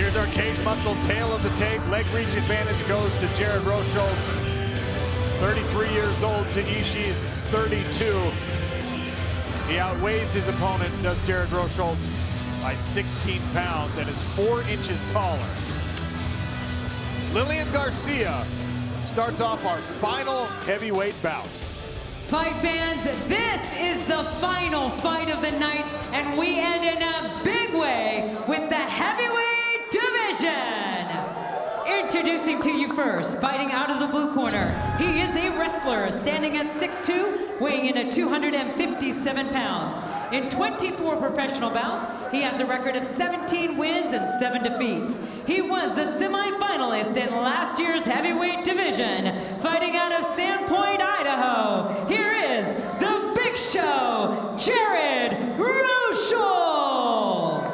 Here's our cage muscle tail of the tape. Leg reach advantage goes to Jared Rosholt. 33 years old to Ishii's 32. He outweighs his opponent, does Jared Rosholt, by 16 pounds and is 4 inches taller. Lillian Garcia starts off our final heavyweight bout. Fight fans, this is the final fight of the night, and we end in a big way with the heavyweight division. Introducing to you first, fighting out of the blue corner. He is a wrestler standing at 6'2", weighing in at 257 pounds. In 24 professional bouts, he has a record of 17 wins and 7 defeats. He was the semi-finalist in last year's heavyweight division. Fighting out of Sandpoint, Idaho, here is the Big Show, Jared Rosholt.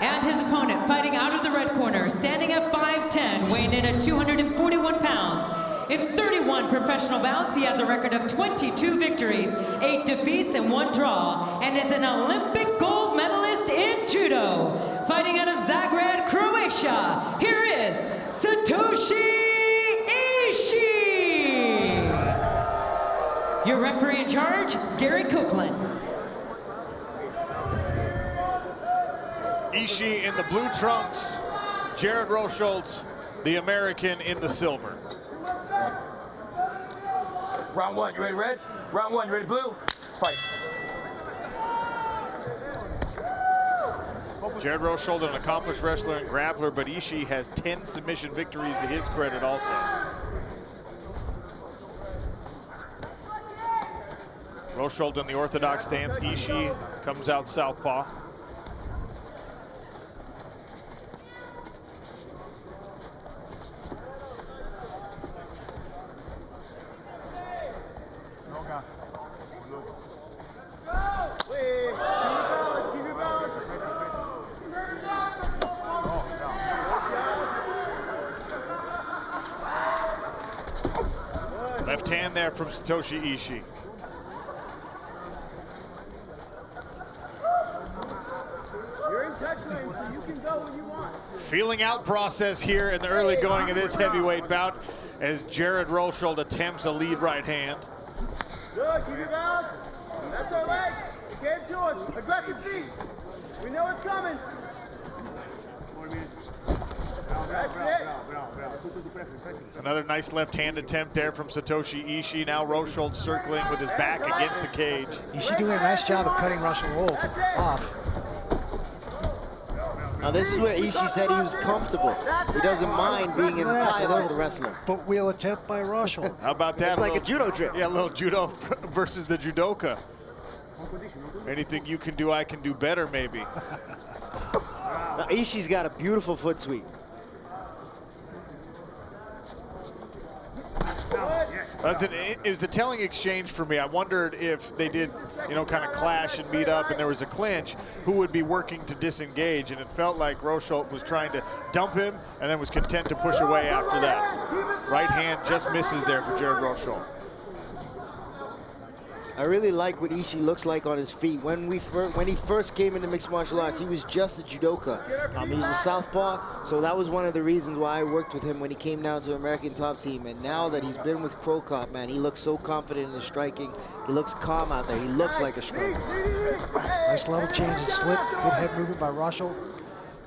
And his opponent, fighting out of the red corner, standing at 5'10", weighing in at 241 pounds. In 31 professional bouts, he has a record of 22 victories, 8 defeats, and 1 draw, and is an Olympic gold medalist in judo. Fighting out of Zagreb, Croatia, here is Satoshi Ishii. Your referee in charge, Gary Copeland. Ishii in the blue trunks, Jared Rosholt, the American, in the silver. Round 1, you ready red? Round 1, you ready blue? Fight. Jared Rosholt, an accomplished wrestler and grappler, but Ishii has 10 submission victories to his credit also. Rosholt in the orthodox stance, Ishii comes out southpaw. Left hand there from Satoshi Ishii. You're in touch lane, so you can go when you want. Feeling out process here in the early going of this heavyweight bout as Jared Rosholt attempts a lead right hand. Good, keep your balance. That's our leg. It came to us. Aggressive feet. We know it's coming. That's it. Another nice left hand attempt there from Satoshi Ishii. Now Rosholt circling with his back against the cage. Ishii doing a nice job of cutting Rosholt off. Now this is where Ishii said he was comfortable. He doesn't mind being in the title of the wrestler. Footwheel attempt by Rosholt. How about that? It's like a judo trick. Yeah, a little judo versus the judoka. Anything you can do, I can do better, maybe. Now Ishii's got a beautiful foot sweep. It was a telling exchange for me. I wondered if they did, kind of clash and meet up and there was a clinch, who would be working to disengage, and it felt like Rosholt was trying to dump him and then was content to push away after that. Right hand just misses there for Jared Rosholt. I really like what Ishii looks like on his feet. When he first came into mixed martial arts, he was just a judoka. He was a southpaw, so that was one of the reasons why I worked with him when he came down to American Top Team. And now that he's been with Crow Cop, man, he looks so confident in his striking. He looks calm out there. He looks like a striker. Nice level change and slip. Good head movement by Rosholt.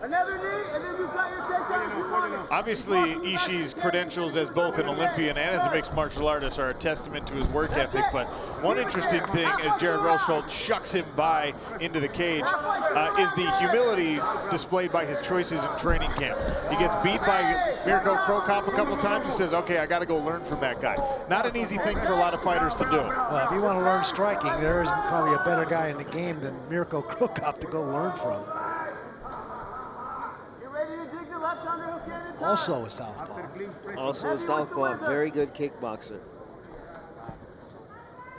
Another knee, and then you've got your takedown. Obviously, Ishii's credentials as both an Olympian and as a mixed martial artist are a testament to his work ethic, but one interesting thing as Jared Rosholt shucks him by into the cage is the humility displayed by his choices in training camp. He gets beat by Mirko Crow Cop a couple times. He says, okay, I got to go learn from that guy. Not an easy thing for a lot of fighters to do. Well, if you want to learn striking, there isn't probably a better guy in the game than Mirko Crow Cop to go learn from. Also a southpaw. Also a southpaw, very good kickboxer.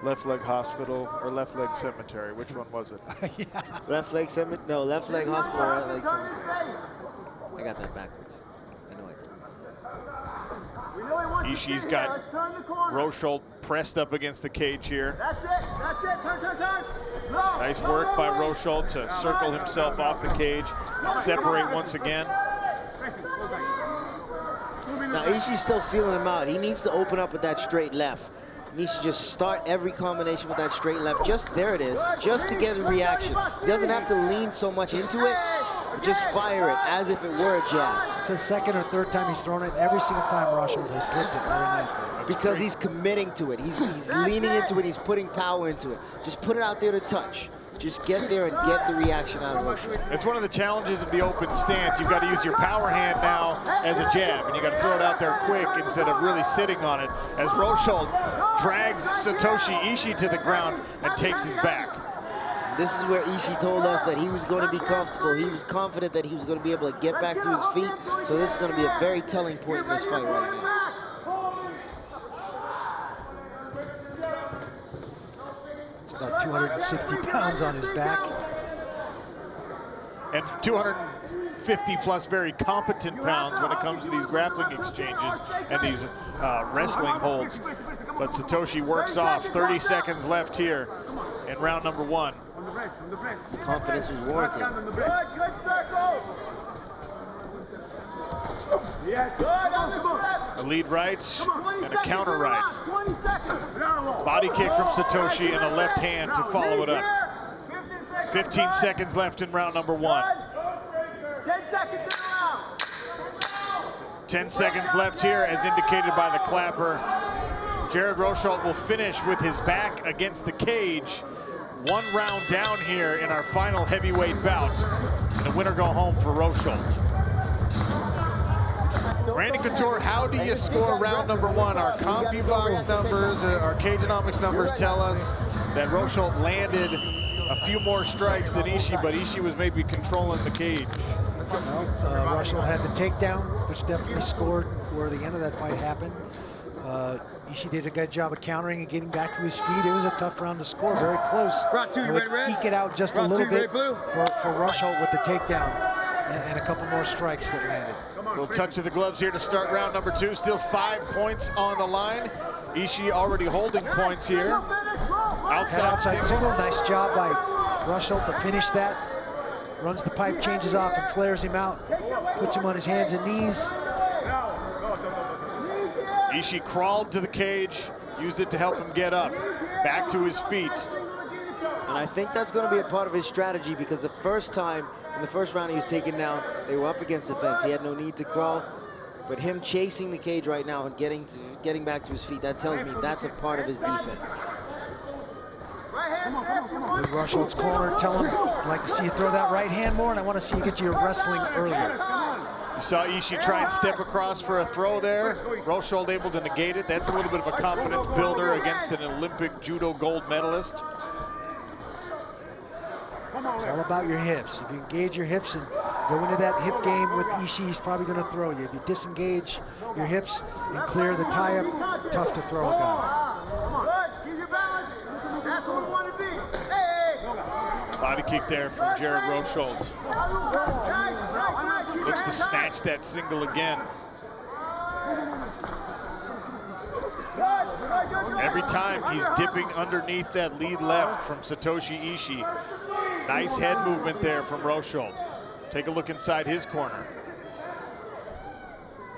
Left leg hospital or left leg cemetery? Which one was it? Yeah. Left leg cemetery, no, left leg hospital, right leg cemetery. I got that backwards. I know I did. Ishii's got Rosholt pressed up against the cage here. That's it, turn. Nice work by Rosholt to circle himself off the cage, separate once again. Now Ishii's still feeling him out. He needs to open up with that straight left. He needs to just start every combination with that straight left. Just there it is, just to get a reaction. He doesn't have to lean so much into it. Just fire it as if it were a jab. It's the second or third time he's thrown it. Every single time Rosholt has slipped it very nicely. Because he's committing to it. He's leaning into it. He's putting power into it. Just put it out there to touch. Just get there and get the reaction out of Rosholt. It's one of the challenges of the open stance. You've got to use your power hand now as a jab, and you got to throw it out there quick instead of really sitting on it. As Rosholt drags Satoshi Ishii to the ground and takes his back. This is where Ishii told us that he was going to be comfortable. He was confident that he was going to be able to get back to his feet. So this is going to be a very telling point in this fight right now. It's about 260 pounds on his back. And 250 plus very competent pounds when it comes to these grappling exchanges and these wrestling holds. But Satoshi works off. 30 seconds left here in round number 1. His confidence was warranted. Good circle. Yes. A lead right and a counter right. 20 seconds. Body kick from Satoshi and a left hand to follow it up. 15 seconds left in round number 1. 10 seconds in the round. 10 seconds left here as indicated by the clapper. Jared Rosholt will finish with his back against the cage. 1 round down here in our final heavyweight bout. And the winner go home for Rosholt. Randy Couture, how do you score round number 1? Our CompuBox numbers, our Cageonomics numbers tell us that Rosholt landed a few more strikes than Ishii, but Ishii was maybe controlling the cage. Rosholt had the takedown, which definitely scored where the end of that fight happened. Ishii did a good job of countering and getting back to his feet. It was a tough round to score, very close. Round 2, you ready, Red? Eke it out just Round a little 2, bit ready, Blue? for Rosholt with the takedown and a couple more strikes that landed. A little touch of the gloves here to start round number 2. Still 5 points on the line. Ishii already holding points here. Outside single, nice job by Rosholt to finish that. Runs the pipe, changes off and flares him out. Puts him on his hands and knees. Ishii crawled to the cage, used it to help him get up, back to his feet. And I think that's going to be a part of his strategy because the first time, in the first round he was taken down, they were up against the fence. He had no need to crawl. But him chasing the cage right now and getting back to his feet, that tells me that's a part of his defense. With Rosholt's corner, tell him, I'd like to see you throw that right hand more, and I want to see you get to your wrestling earlier. You saw Ishii try and step across for a throw there. Rosholt able to negate it. That's a little bit of a confidence builder against an Olympic judo gold medalist. It's all about your hips. If you engage your hips and go into that hip game with Ishii, he's probably going to throw you. If you disengage your hips and clear the tie-up, tough to throw a guy. Good, keep your balance. That's what we want to be. Hey! Body kick there from Jared Rosholt. Looks to snatch that single again. Every time he's dipping underneath that lead left from Satoshi Ishii. Nice head movement there from Rosholt. Take a look inside his corner.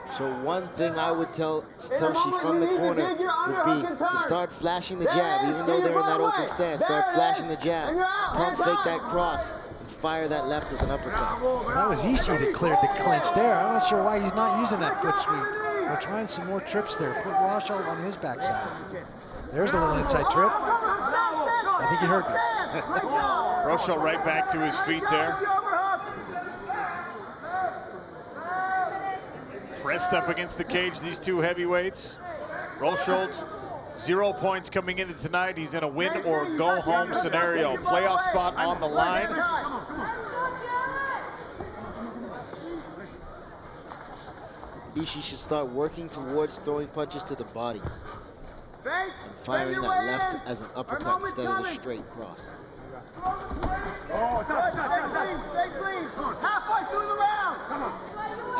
So one thing I would tell Satoshi from the corner would be to start flashing the jab, even though they're in that open stance. Start flashing the jab, pump fake that cross, and fire that left as an uppercut. Well, that was Ishii that cleared the clinch there. I'm not sure why he's not using that foot sweep. We're trying some more trips there. Put Rosholt on his backside. There's a little inside trip. I think he hurt me. Rosholt right back to his feet there. Pressed up against the cage, these two heavyweights. Rosholt, 0 points coming into tonight. He's in a win or go home scenario. Playoff spot on the line. Ishii should start working towards throwing punches to the body and firing that left as an uppercut instead of the straight cross. Stay clean. Halfway through the round.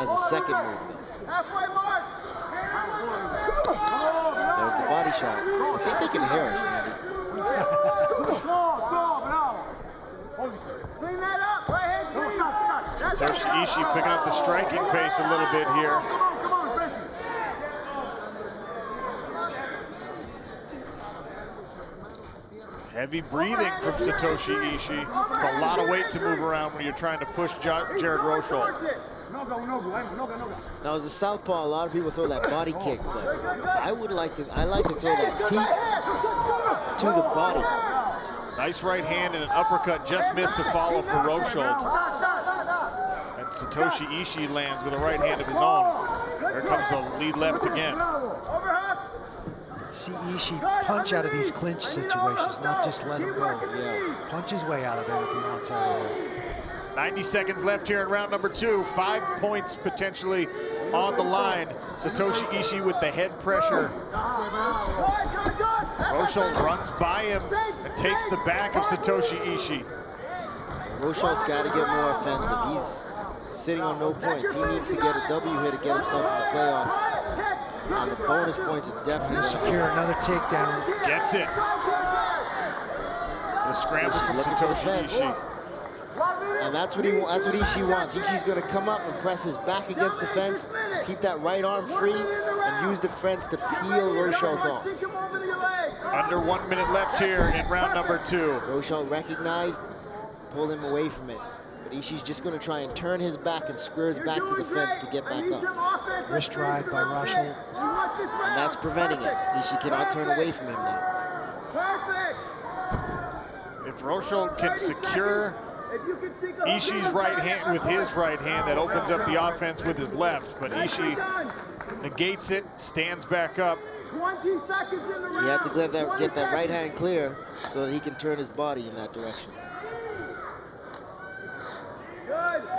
As a second movement. Halfway mark. body shot. I think they can hear us, Randy. Clean that up. Right hand clean. Satoshi Ishii picking up the striking pace a little bit here. Come on, Gracie. Heavy breathing from Satoshi Ishii. It's a lot of weight to move around when you're trying to push Jared Rosholt. Now, as a southpaw, a lot of people throw that body kick, but I like to throw that teep to the body. Nice right hand and an uppercut just missed to follow for Rosholt. And Satoshi Ishii lands with a right hand of his own. There comes the lead left again. See Ishii punch out of these clinch situations, not just let him go. Yeah. Punch his way out of there if he wants out of there. 90 seconds left here in round number 2. 5 points potentially on the line. Satoshi Ishii with the head pressure. Rosholt runs by him and takes the back of Satoshi Ishii. Rosholt's got to get more offensive. He's sitting on no points. He needs to get a W here to get himself in the playoffs. And the bonus points are definitely secure another takedown. Gets it. The scramble from Satoshi Ishii. And that's what Ishii wants. Ishii's going to come up and press his back against the fence, keep that right arm free, and use the fence to peel Rosholt off. Under 1 minute left here in round number 2. Rosholt recognized, pulled him away from it. But Ishii's just going to try and turn his back and square his back to the fence to get back up. Wrist ride by Rosholt. And that's preventing it. Ishii cannot turn away from him now. If Rosholt can secure Ishii's right hand with his right hand, that opens up the offense with his left, but Ishii negates it, stands back up. 20 seconds in the round. He had to get that right hand clear so that he can turn his body in that direction.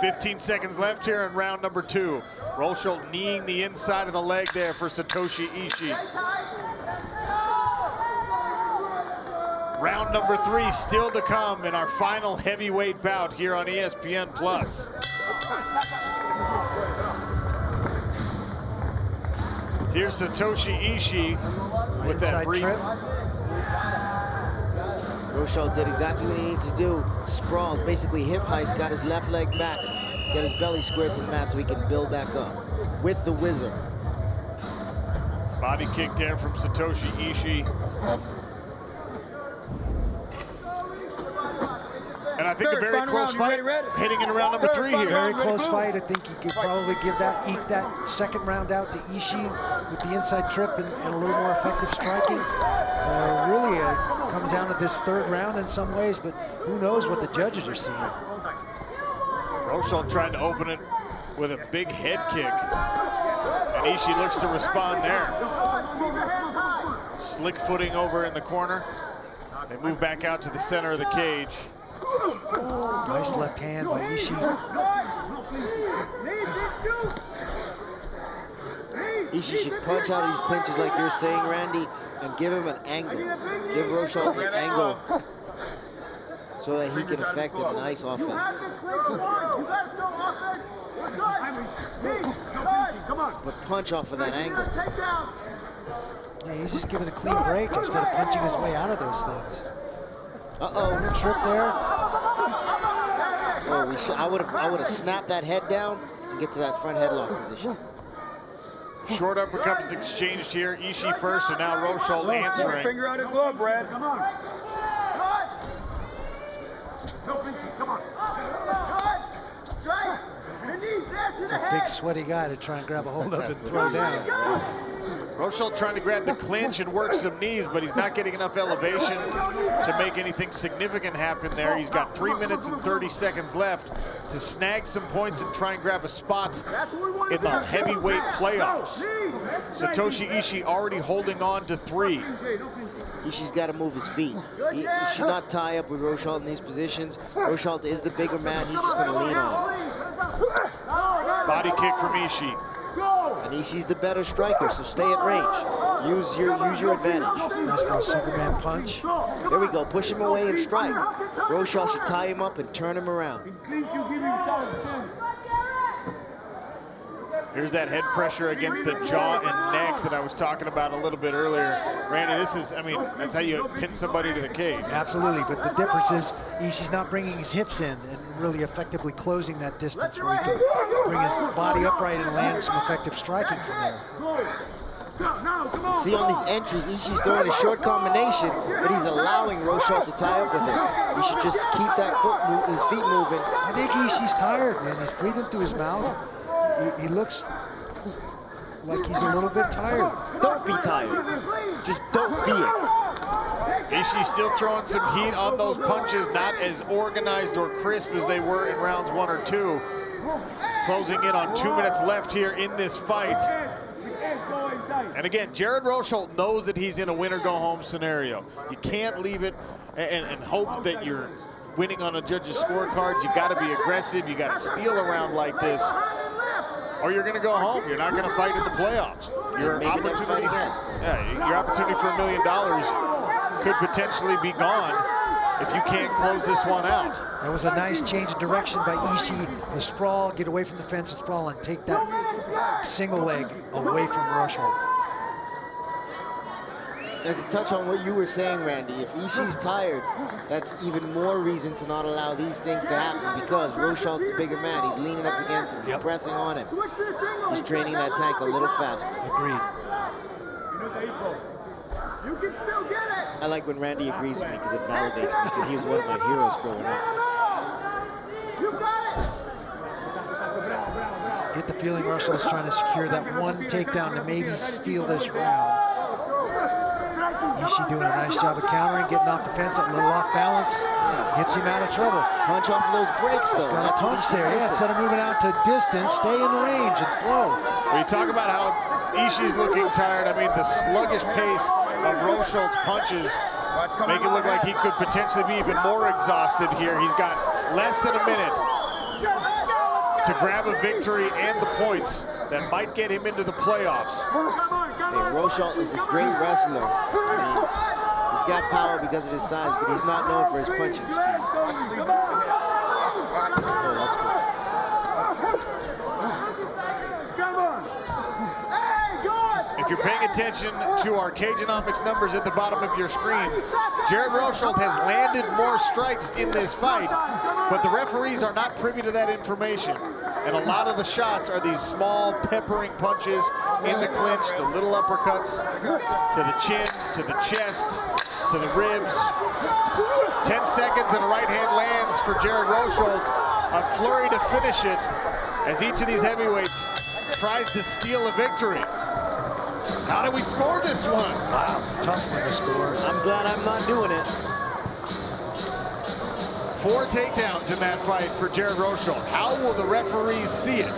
15 seconds left here in round number 2. Rosholt kneeing the inside of the leg there for Satoshi Ishii. Round number 3 still to come in our final heavyweight bout here on ESPN+. Here's Satoshi Ishii with that brief. Rosholt did exactly what he needs to do. Sprawled, basically hip heist, got his left leg back, get his belly squared to the mat so he can build back up with the whizzer. Body kick there from Satoshi Ishii. And I think a very close fight heading into round number 3 here. Very close fight. I think he could probably eke that second round out to Ishii with the inside trip and a little more effective striking. Really comes down to this third round in some ways, but who knows what the judges are seeing. Rosholt trying to open it with a big head kick. And Ishii looks to respond there. Slick footing over in the corner. They move back out to the center of the cage. Nice left hand by Ishii. Ishii should punch out of these clinches like you're saying, Randy, and give him an angle. Give Rosholt an angle so that he can effect a nice offense. But punch off of that angle. Yeah, he's just giving a clean break instead of punching his way out of those things. Uh-oh. Trip there. Oh, I would have snapped that head down and get to that front headlock position. Short uppercuts exchanged here. Ishii first, and now Rosholt answering. Finger on the glove, Brad. Come on. No pinches, come on. Strike. The knees there to the head. Big sweaty guy to try and grab a hold of and throw down. Rosholt trying to grab the clinch and work some knees, but he's not getting enough elevation to make anything significant happen there. He's got 3 minutes and 30 seconds left to snag some points and try and grab a spot in the heavyweight playoffs. Satoshi Ishii already holding on to 3. Ishii's got to move his feet. He should not tie up with Rosholt in these positions. Rosholt is the bigger man. He's just going to lean on him. Body kick from Ishii. And Ishii's the better striker, so stay at range. Use your advantage. Nice little Superman punch. There we go. Push him away and strike. Rosholt should tie him up and turn him around. Here's that head pressure against the jaw and neck that I was talking about a little bit earlier. Randy, this is, I mean, that's how you pin somebody to the cage. Absolutely, but the difference is Ishii's not bringing his hips in and really effectively closing that distance where he can bring his body upright and land some effective striking from there. See on these entries, Ishii's throwing a short combination, but he's allowing Rosholt to tie up with it. You should just keep that his feet moving. I think Ishii's tired, man. He's breathing through his mouth. He looks like he's a little bit tired. Don't be tired. Just don't be it. Ishii still throwing some heat on those punches, not as organized or crisp as they were in rounds 1 or 2. Closing in on 2 minutes left here in this fight. And again, Jared Rosholt knows that he's in a win-or-go-home scenario. You can't leave it and hope that you're winning on a judge's scorecards. You got to be aggressive. You got to steal around like this, or you're going to go home. You're not going to fight in the playoffs. Your opportunity, your opportunity for $1 million could potentially be gone if you can't close this one out. That was a nice change of direction by Ishii. The sprawl, get away from the fence and sprawl and take that single leg away from Rosholt. And to touch on what you were saying, Randy, if Ishii's tired, that's even more reason to not allow these things to happen, because Rosholt's the bigger man. He's leaning up against him, he's pressing on him. He's draining that tank a little faster. Agreed. You can still get it. I like when Randy agrees with me because it validates me, because he was one of my heroes growing up. You got it. Get the feeling Rosholt's trying to secure that one takedown to maybe steal this round. Ishii doing a nice job of countering, getting off the fence, that little off balance. Gets him out of trouble. Punch off of those breaks, though. Got a punch there, yeah. Instead of moving out to distance, stay in the range and flow. When you talk about how Ishii's looking tired, I mean, the sluggish pace of Rosholt's punches make it look like he could potentially be even more exhausted here. He's got less than a minute to grab a victory and the points that might get him into the playoffs. Hey, Rosholt is a great wrestler. I mean, he's got power because of his size, but he's not known for his punching speed. Oh, that's good. If you're paying attention to our Cageonomics numbers at the bottom of your screen, Jared Rosholt has landed more strikes in this fight, but the referees are not privy to that information. And a lot of the shots are these small peppering punches in the clinch, the little uppercuts to the chin, to the chest, to the ribs. 10 seconds and a right hand lands for Jared Rosholt. A flurry to finish it as each of these heavyweights tries to steal a victory. How do we score this one? Wow, tough one to score. I'm glad I'm not doing it. 4 takedowns in that fight for Jared Rosholt. How will the referees see it?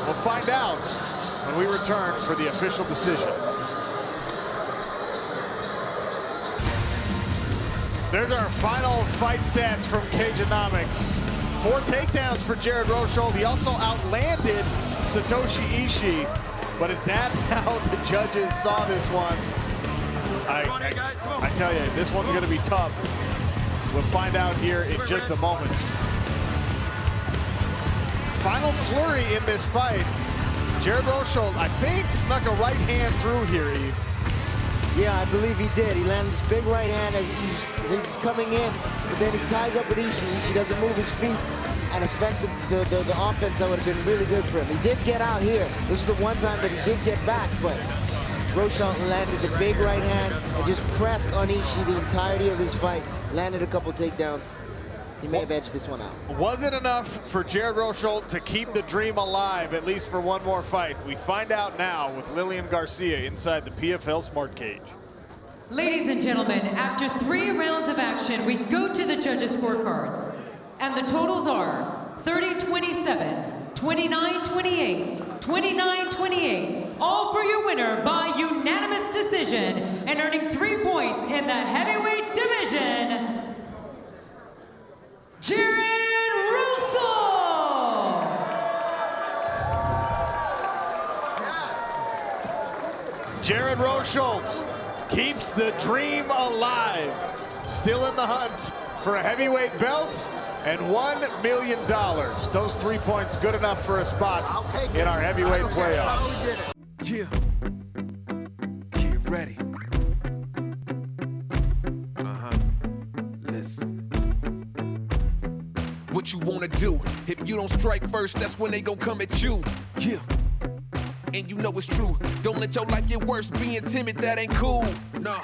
We'll find out when we return for the official decision. There's our final fight stats from Cageonomics. 4 takedowns for Jared Rosholt. He also outlanded Satoshi Ishii. But is that how the judges saw this one? I tell you, this one's going to be tough. We'll find out here in just a moment. Final flurry in this fight. Jared Rosholt, I think, snuck a right hand through here, Eve. Yeah, I believe he did. He landed this big right hand as he's coming in, but then he ties up with Ishii. Ishii doesn't move his feet and affect the offense that would have been really good for him. He did get out here. This is the one time that he did get back, but Rosholt landed the big right hand and just pressed on Ishii the entirety of this fight. Landed a couple takedowns. He may have edged this one out. Was it enough for Jared Rosholt to keep the dream alive, at least for one more fight? We find out now with Lillian Garcia inside the PFL Smart Cage. Ladies and gentlemen, after 3 rounds of action, we go to the judges' scorecards. And the totals are 30-27, 29-28, 29-28, all for your winner by unanimous decision and earning 3 points in the heavyweight division, Jared Rosholt! Jared Rosholt keeps the dream alive. Still in the hunt for a heavyweight belt. and $1 million. Those 3 points good enough for a spot in our heavyweight playoffs. Yeah. Get ready. Listen. What you wanna do? If you don't strike first, that's when they gon' come at you. Yeah. And you know it's true. Don't let your life get worse. Being timid, that ain't cool. Nah.